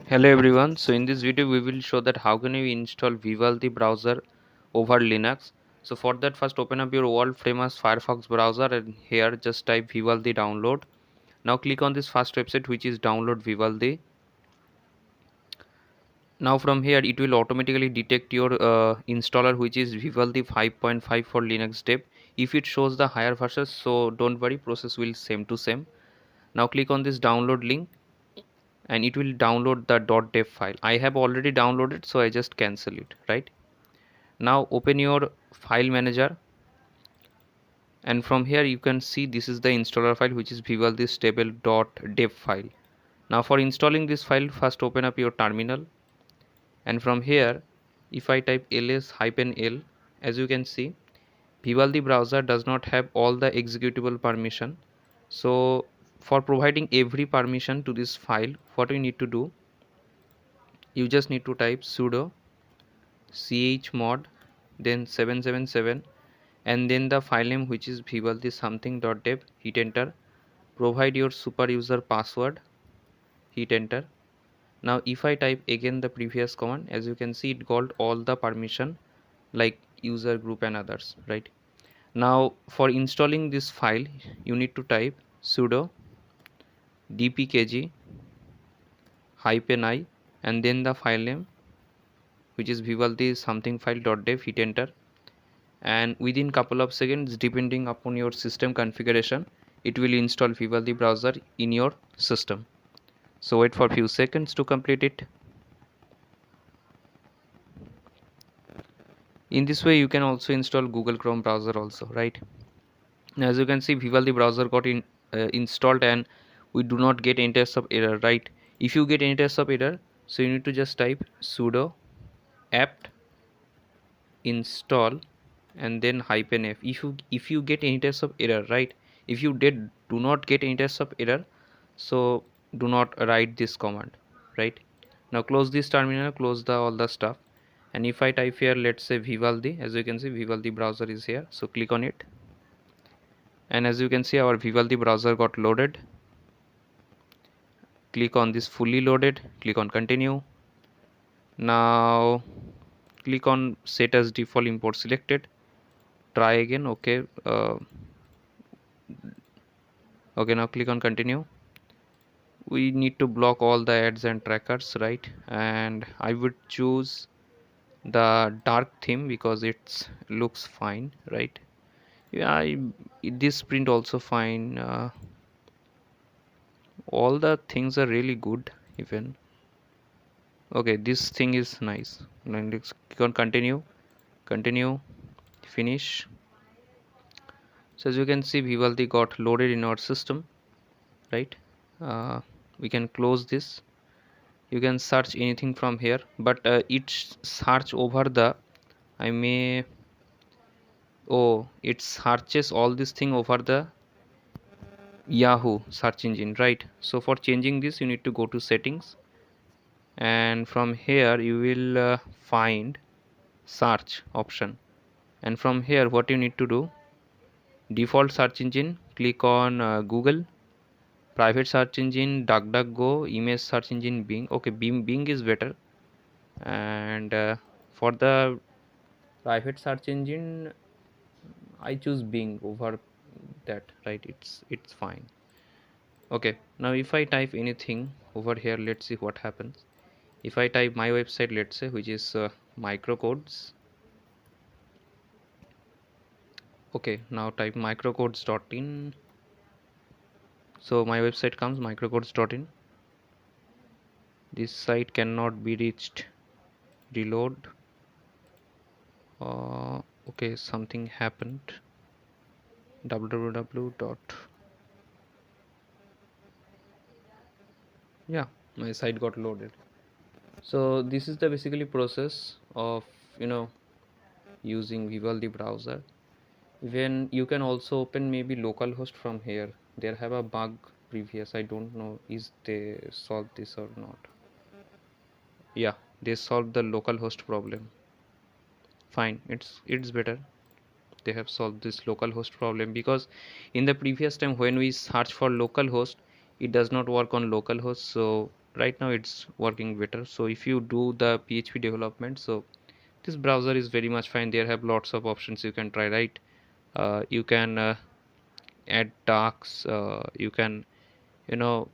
Hello everyone, so in this video we will show that how can we install Vivaldi browser over Linux. So for that, first open up your world famous Firefox browser and here just type Vivaldi download. Now click on this first website which is download Vivaldi. Now from here it will automatically detect your installer which is Vivaldi 5.5 for Linux dev. If it shows the higher version, so don't worry, process will same to same. Now click on this download link and it will download the .dev file. I have already downloaded, so I just cancel it, right? Now open your file manager and from here you can see this is the installer file which is vivaldi stable.dev file. Now for installing this file, first open up your terminal and from here if I type ls-l, as you can see Vivaldi browser does not have all the executable permission. So for providing every permission to this file, what we need to do, you just need to type sudo chmod then 777 and then the file name which is vivaldi something.dev, hit enter. Provide your super user password, hit enter. Now if I type again the previous command, as you can see it got all the permission like user group and others, right? Now for installing this file you need to type sudo dpkg -i and then the file name which is vivaldi something file.dev, hit enter. And within couple of seconds, depending upon your system configuration, it will install Vivaldi browser in your system. So wait for few seconds to complete it. In this way you can also install Google Chrome browser also, right? Now, as you can see Vivaldi browser got installed and we do not get any types of error, right? If you get any types of error, so you need to just type sudo apt install and then -f. If you get any types of error, right? If you do not get any types of error, so do not write this command, right? Now close this terminal, close all the stuff, and if I type here, let's say Vivaldi, as you can see Vivaldi browser is here, so click on it and as you can see our Vivaldi browser got loaded. Click on this fully loaded, click on continue. Now click on set as default import selected, try again. Okay, now click on continue. We need to block all the ads and trackers, right? And I would choose the dark theme because it looks fine, right? Yeah, this print also fine. All the things are really good even. Okay, this thing is nice. Then let's click on continue, finish. So as you can see Vivaldi got loaded in our system, right? We can close this. You can search anything from here, but it's search over the it searches all this thing over the Yahoo search engine, right? So for changing this you need to go to settings and from here you will find search option, and from here what you need to do, default search engine, click on Google, private search engine DuckDuckGo, image search engine Bing. Okay, Bing is better, and for the private search engine I choose Bing over that, right? It's fine. Okay, now if I type anything over here, let's see what happens. If I type my website, let's say, which is microcodes. Okay, now type microcodes.in. So my website comes microcodes.in. This site cannot be reached. Reload. Okay, something happened. www. Yeah, my site got loaded. So this is the basically process of using Vivaldi browser. Even you can also open maybe localhost from here. There have a bug previous, I don't know is they solved this or not. Yeah, they solved the localhost problem. Fine, it's better they have solved this localhost problem, because in the previous time when we search for localhost it does not work on localhost. So right now it's working better. So if you do the PHP development, so this browser is very much fine. There have lots of options you can try, right? You can add tasks, you can, you know,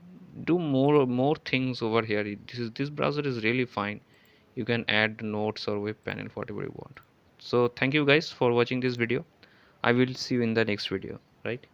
do more things over here. This browser is really fine. You can add notes or web panel, whatever you want. So thank you guys for watching this video. I will see you in the next video, right?